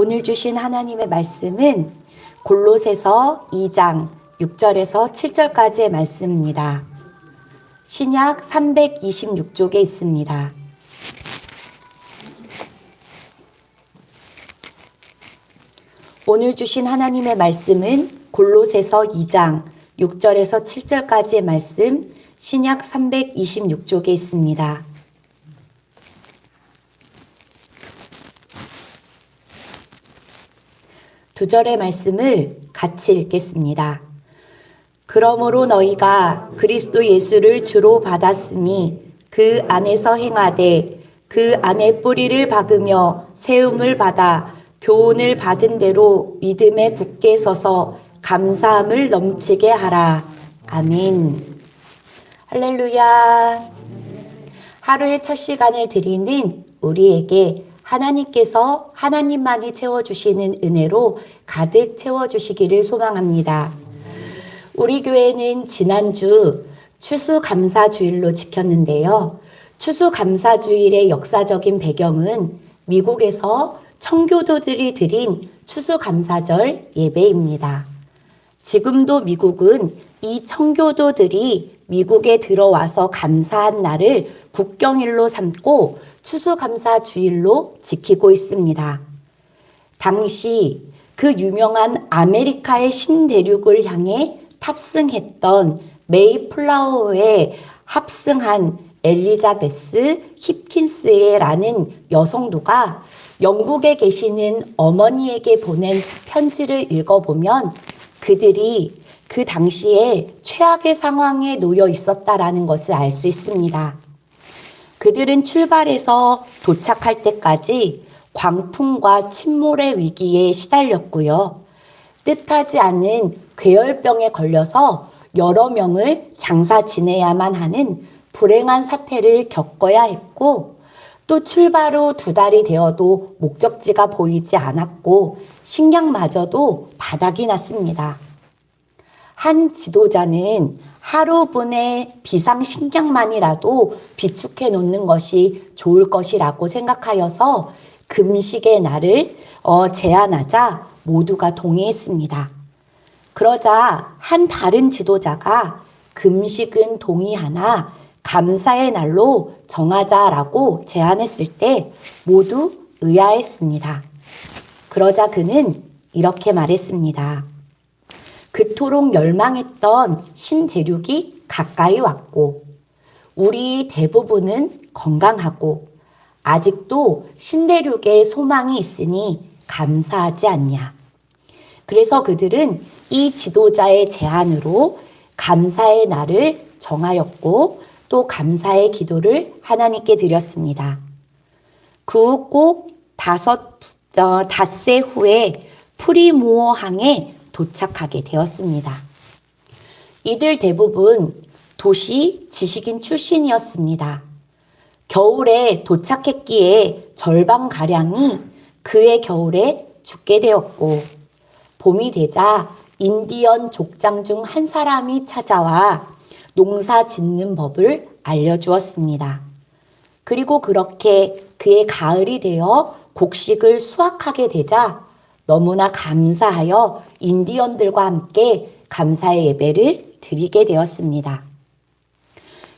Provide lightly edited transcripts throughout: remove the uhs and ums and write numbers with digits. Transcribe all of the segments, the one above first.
오늘 주신 하나님의 말씀은 골로새서 2장 6절에서 7절까지의 말씀입니다. 신약 326쪽에 있습니다. 오늘 주신 하나님의 말씀은 골로새서 2장 6절에서 7절까지의 말씀, 신약 326쪽에 있습니다. 두 절의 말씀을 같이 읽겠습니다. 그러므로 너희가 그리스도 예수를 주로 받았으니 그 안에서 행하되 그 안에 뿌리를 박으며 세움을 받아 교훈을 받은 대로 믿음에 굳게 서서 감사함을 넘치게 하라. 아멘. 할렐루야. 하루의 첫 시간을 드리는 우리에게 하나님께서 하나님만이 채워주시는 은혜로 가득 채워주시기를 소망합니다. 우리 교회는 지난주 추수감사주일로 지켰는데요. 추수감사주일의 역사적인 배경은 미국에서 청교도들이 드린 추수감사절 예배입니다. 지금도 미국은 이 청교도들이 미국에 들어와서 감사한 날을 국경일로 삼고 추수감사주일로 지키고 있습니다. 당시 그 유명한 아메리카의 신대륙을 향해 탑승했던 메이플라워에 합승한 엘리자베스 힙킨스라는 여성도가 영국에 계시는 어머니에게 보낸 편지를 읽어보면 그들이 그 당시에 최악의 상황에 놓여 있었다라는 것을 알 수 있습니다. 그들은 출발해서 도착할 때까지 광풍과 침몰의 위기에 시달렸고요. 뜻하지 않은 괴열병에 걸려서 여러 명을 장사 지내야만 하는 불행한 사태를 겪어야 했고, 또 출발 후 2달이 되어도 목적지가 보이지 않았고 식량마저도 바닥이 났습니다. 한 지도자는 하루분의 비상식량만이라도 비축해 놓는 것이 좋을 것이라고 생각하여서 금식의 날을 제안하자 모두가 동의했습니다. 그러자 한 다른 지도자가 금식은 동의하나 감사의 날로 정하자라고 제안했을 때 모두 의아했습니다. 그러자 그는 이렇게 말했습니다. 그토록 열망했던 신대륙이 가까이 왔고 우리 대부분은 건강하고 아직도 신대륙에 소망이 있으니 감사하지 않냐. 그래서 그들은 이 지도자의 제안으로 감사의 날을 정하였고 또 감사의 기도를 하나님께 드렸습니다. 그 후 꼭 닷새 후에 프리모어항에 도착하게 되었습니다. 이들 대부분 도시 지식인 출신이었습니다. 겨울에 도착했기에 절반가량이 그해 겨울에 죽게 되었고 봄이 되자 인디언 족장 중 한 사람이 찾아와 농사 짓는 법을 알려주었습니다. 그리고 그렇게 그의 가을이 되어 곡식을 수확하게 되자 너무나 감사하여 인디언들과 함께 감사의 예배를 드리게 되었습니다.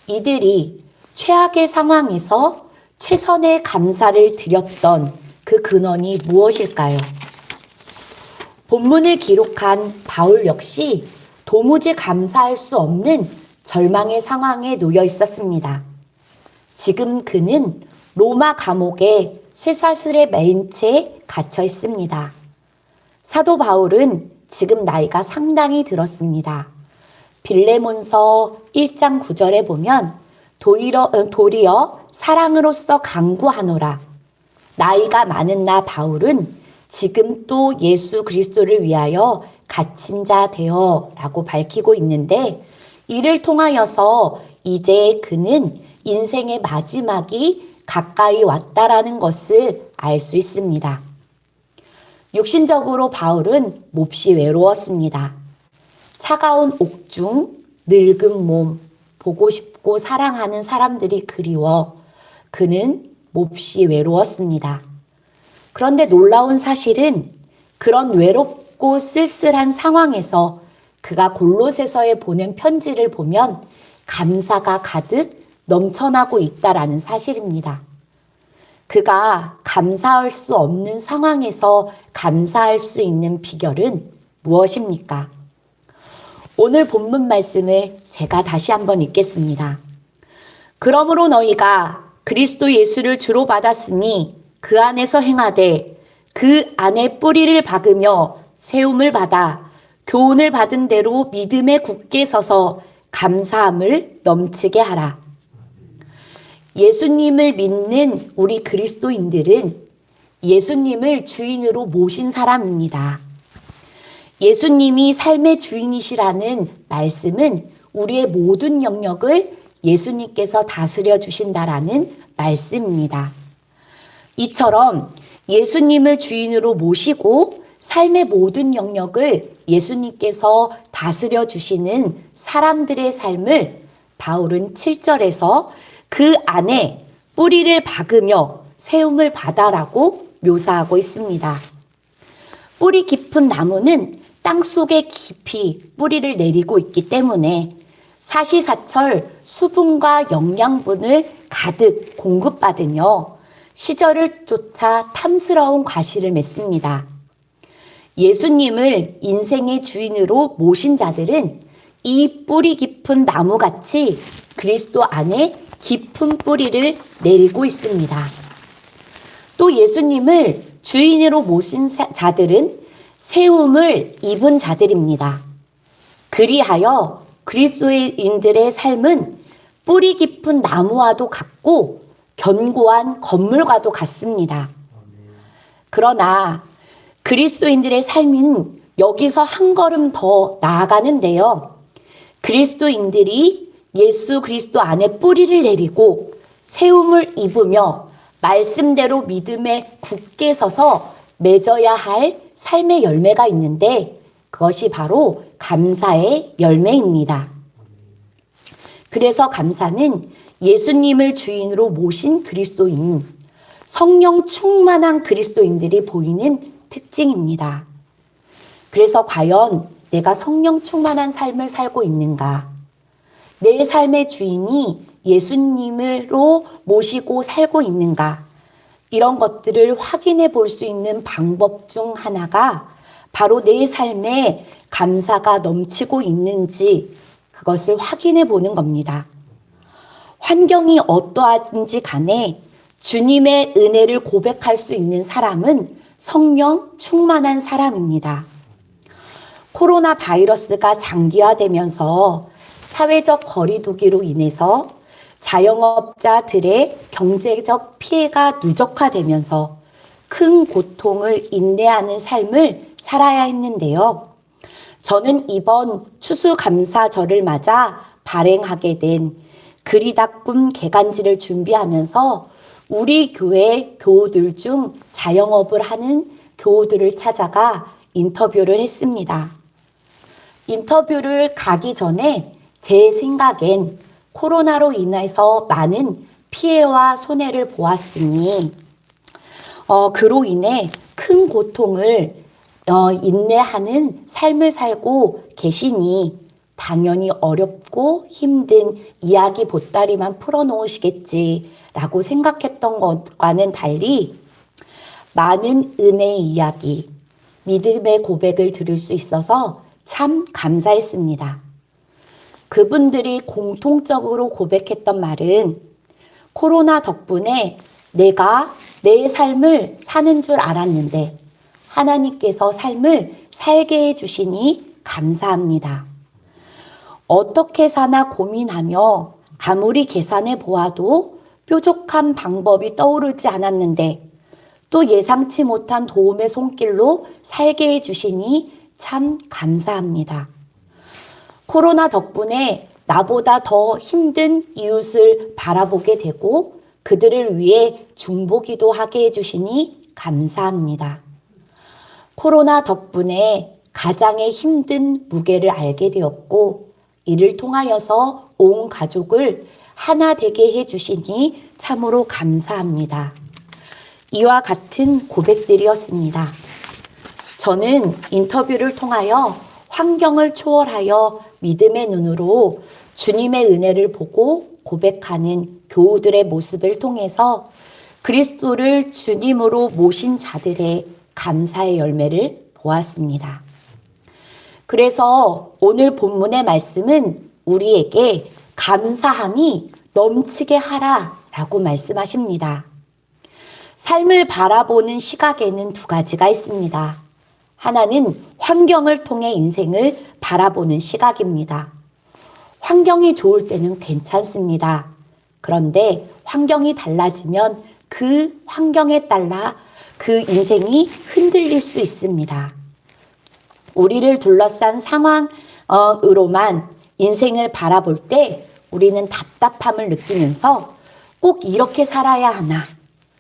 이들이 최악의 상황에서 최선의 감사를 드렸던 그 근원이 무엇일까요? 본문을 기록한 바울 역시 도무지 감사할 수 없는 절망의 상황에 놓여 있었습니다. 지금 그는 로마 감옥에 쇠사슬에 매인 채 갇혀 있습니다. 사도 바울은 지금 나이가 상당히 들었습니다. 빌레몬서 1장 9절에 보면 도리어 사랑으로서 강구하노라. 나이가 많은 나 바울은 지금 또 예수 그리스도를 위하여 갇힌 자 되어 라고 밝히고 있는데 이를 통하여서 이제 그는 인생의 마지막이 가까이 왔다라는 것을 알 수 있습니다. 육신적으로 바울은 몹시 외로웠습니다. 차가운 옥중, 늙은 몸, 보고 싶고 사랑하는 사람들이 그리워 그는 몹시 외로웠습니다. 그런데 놀라운 사실은 그런 외롭고 쓸쓸한 상황에서 그가 골로새서에 보낸 편지를 보면 감사가 가득 넘쳐나고 있다라는 사실입니다. 그가 감사할 수 없는 상황에서 감사할 수 있는 비결은 무엇입니까? 오늘 본문 말씀을 제가 다시 한번 읽겠습니다. 그러므로 너희가 그리스도 예수를 주로 받았으니 그 안에서 행하되 그 안에 뿌리를 박으며 세움을 받아 교훈을 받은 대로 믿음에 굳게 서서 감사함을 넘치게 하라. 예수님을 믿는 우리 그리스도인들은 예수님을 주인으로 모신 사람입니다. 예수님이 삶의 주인이시라는 말씀은 우리의 모든 영역을 예수님께서 다스려 주신다라는 말씀입니다. 이처럼 예수님을 주인으로 모시고 삶의 모든 영역을 예수님께서 다스려 주시는 사람들의 삶을 바울은 7절에서 그 안에 뿌리를 박으며 세움을 받아라고 묘사하고 있습니다. 뿌리 깊은 나무는 땅 속에 깊이 뿌리를 내리고 있기 때문에 사시사철 수분과 영양분을 가득 공급받으며 시절을 쫓아 탐스러운 과실을 맺습니다. 예수님을 인생의 주인으로 모신 자들은 이 뿌리 깊은 나무같이 그리스도 안에 깊은 뿌리를 내리고 있습니다. 또 예수님을 주인으로 모신 자들은 세움을 입은 자들입니다. 그리하여 그리스도인들의 삶은 뿌리 깊은 나무와도 같고 견고한 건물과도 같습니다. 그러나 그리스도인들의 삶은 여기서 한 걸음 더 나아가는데요. 그리스도인들이 예수 그리스도 안에 뿌리를 내리고 세움을 입으며 말씀대로 믿음에 굳게 서서 맺어야 할 삶의 열매가 있는데 그것이 바로 감사의 열매입니다. 그래서 감사는 예수님을 주인으로 모신 그리스도인, 성령 충만한 그리스도인들이 보이는 특징입니다. 그래서 과연 내가 성령 충만한 삶을 살고 있는가? 내 삶의 주인이 예수님으로 모시고 살고 있는가? 이런 것들을 확인해 볼 수 있는 방법 중 하나가 바로 내 삶에 감사가 넘치고 있는지 그것을 확인해 보는 겁니다. 환경이 어떠하든지 간에 주님의 은혜를 고백할 수 있는 사람은 성령 충만한 사람입니다. 코로나 바이러스가 장기화되면서 사회적 거리두기로 인해서 자영업자들의 경제적 피해가 누적화되면서 큰 고통을 인내하는 삶을 살아야 했는데요. 저는 이번 추수감사절을 맞아 발행하게 된 그리다꿈 개간지를 준비하면서 우리 교회 교우들 중 자영업을 하는 교우들을 찾아가 인터뷰를 했습니다. 인터뷰를 가기 전에 제 생각엔 코로나로 인해서 많은 피해와 손해를 보았으니 그로 인해 큰 고통을 인내하는 삶을 살고 계시니 당연히 어렵고 힘든 이야기 보따리만 풀어놓으시겠지라고 생각했던 것과는 달리 많은 은혜의 이야기, 믿음의 고백을 들을 수 있어서 참 감사했습니다. 그분들이 공통적으로 고백했던 말은 코로나 덕분에 내가 내 삶을 사는 줄 알았는데 하나님께서 삶을 살게 해주시니 감사합니다. 어떻게 사나 고민하며 아무리 계산해 보아도 뾰족한 방법이 떠오르지 않았는데 또 예상치 못한 도움의 손길로 살게 해주시니 참 감사합니다. 코로나 덕분에 나보다 더 힘든 이웃을 바라보게 되고 그들을 위해 중보기도 하게 해주시니 감사합니다. 코로나 덕분에 가장의 힘든 무게를 알게 되었고 이를 통하여서 온 가족을 하나 되게 해주시니 참으로 감사합니다. 이와 같은 고백들이었습니다. 저는 인터뷰를 통하여 환경을 초월하여 믿음의 눈으로 주님의 은혜를 보고 고백하는 교우들의 모습을 통해서 그리스도를 주님으로 모신 자들의 감사의 열매를 보았습니다. 그래서 오늘 본문의 말씀은 우리에게 감사함이 넘치게 하라라고 말씀하십니다. 삶을 바라보는 시각에는 두 가지가 있습니다. 하나는 환경을 통해 인생을 바라보는 시각입니다. 환경이 좋을 때는 괜찮습니다. 그런데 환경이 달라지면 그 환경에 따라 그 인생이 흔들릴 수 있습니다. 우리를 둘러싼 상황으로만 인생을 바라볼 때 우리는 답답함을 느끼면서 꼭 이렇게 살아야 하나?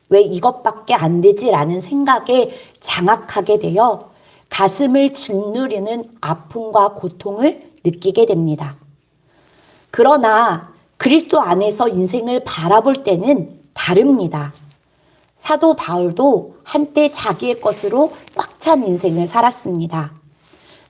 왜 이것밖에 안 되지? 라는 생각에 장악하게 되어 가슴을 짓누르는 아픔과 고통을 느끼게 됩니다. 그러나 그리스도 안에서 인생을 바라볼 때는 다릅니다. 사도 바울도 한때 자기의 것으로 꽉 찬 인생을 살았습니다.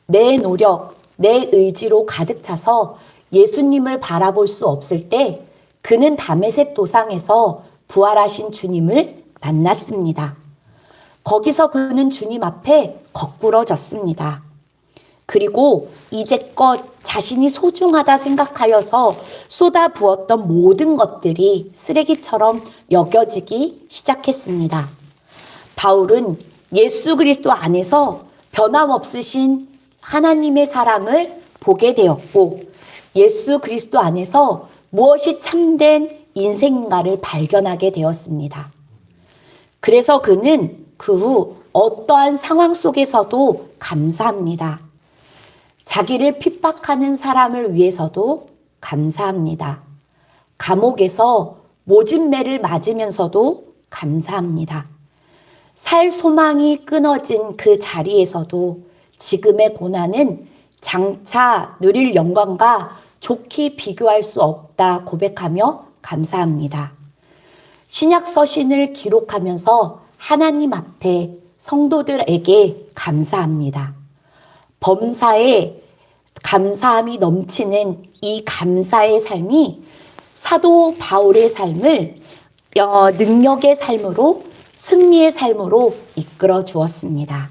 내 노력, 내 의지로 가득 차서 예수님을 바라볼 수 없을 때 그는 다메섹 도상에서 부활하신 주님을 만났습니다. 거기서 그는 주님 앞에 거꾸러졌습니다. 그리고 이제껏 자신이 소중하다 생각하여서 쏟아부었던 모든 것들이 쓰레기처럼 여겨지기 시작했습니다. 바울은 예수 그리스도 안에서 변함없으신 하나님의 사랑을 보게 되었고 예수 그리스도 안에서 무엇이 참된 인생인가를 발견하게 되었습니다. 그래서 그는 그 후 어떠한 상황 속에서도 감사합니다. 자기를 핍박하는 사람을 위해서도 감사합니다. 감옥에서 모진매를 맞으면서도 감사합니다. 살 소망이 끊어진 그 자리에서도 지금의 고난은 장차 누릴 영광과 좋게 비교할 수 없다 고백하며 감사합니다. 신약 서신을 기록하면서 하나님 앞에 성도들에게 감사합니다. 범사에 감사함이 넘치는 이 감사의 삶이 사도 바울의 삶을 능력의 삶으로 승리의 삶으로 이끌어 주었습니다.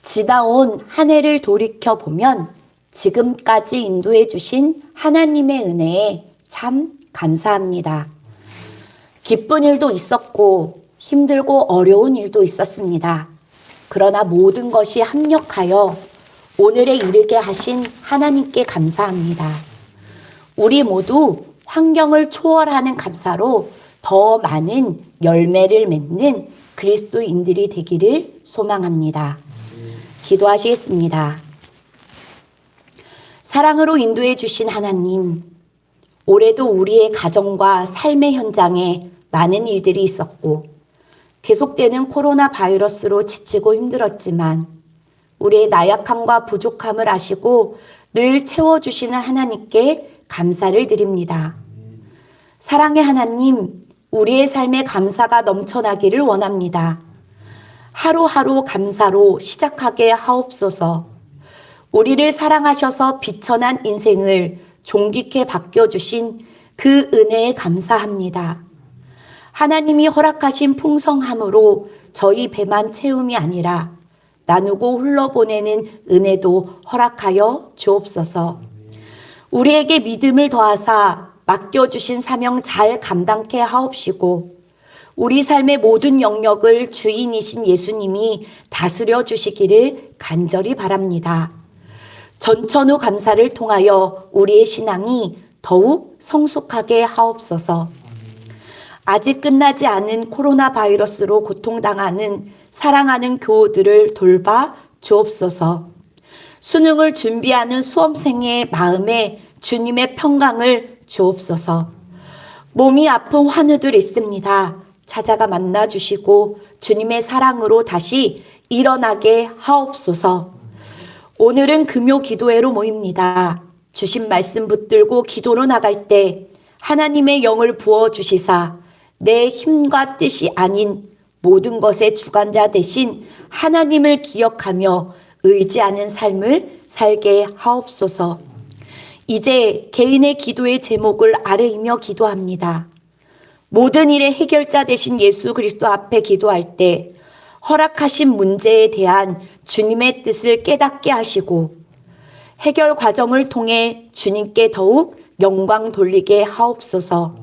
지나온 한 해를 돌이켜보면 지금까지 인도해 주신 하나님의 은혜에 참 감사합니다. 기쁜 일도 있었고 힘들고 어려운 일도 있었습니다. 그러나 모든 것이 합력하여 오늘에 이르게 하신 하나님께 감사합니다. 우리 모두 환경을 초월하는 감사로 더 많은 열매를 맺는 그리스도인들이 되기를 소망합니다. 기도하시겠습니다. 사랑으로 인도해 주신 하나님, 올해도 우리의 가정과 삶의 현장에 많은 일들이 있었고 계속되는 코로나 바이러스로 지치고 힘들었지만 우리의 나약함과 부족함을 아시고 늘 채워주시는 하나님께 감사를 드립니다. 사랑의 하나님, 우리의 삶에 감사가 넘쳐나기를 원합니다. 하루하루 감사로 시작하게 하옵소서. 우리를 사랑하셔서 비천한 인생을 존귀케 바뀌어주신 그 은혜에 감사합니다. 하나님이 허락하신 풍성함으로 저희 배만 채움이 아니라 나누고 흘러보내는 은혜도 허락하여 주옵소서. 우리에게 믿음을 더하사 맡겨주신 사명 잘 감당케 하옵시고 우리 삶의 모든 영역을 주인이신 예수님이 다스려 주시기를 간절히 바랍니다. 전천후 감사를 통하여 우리의 신앙이 더욱 성숙하게 하옵소서. 아직 끝나지 않은 코로나 바이러스로 고통당하는 사랑하는 교우들을 돌봐 주옵소서. 수능을 준비하는 수험생의 마음에 주님의 평강을 주옵소서. 몸이 아픈 환우들 있습니다. 찾아가 만나주시고 주님의 사랑으로 다시 일어나게 하옵소서. 오늘은 금요 기도회로 모입니다. 주신 말씀 붙들고 기도로 나갈 때 하나님의 영을 부어주시사 내 힘과 뜻이 아닌 모든 것의 주관자 되신 하나님을 기억하며 의지하는 삶을 살게 하옵소서. 이제 개인의 기도의 제목을 아뢰이며 기도합니다. 모든 일의 해결자 되신 예수 그리스도 앞에 기도할 때 허락하신 문제에 대한 주님의 뜻을 깨닫게 하시고 해결 과정을 통해 주님께 더욱 영광 돌리게 하옵소서.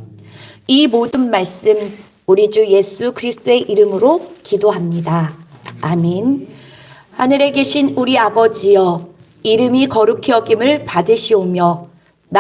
이 모든 말씀 우리 주 예수 그리스도의 이름으로 기도합니다. 아멘. 하늘에 계신 우리 아버지여, 이름이 거룩히 여김을 받으시오며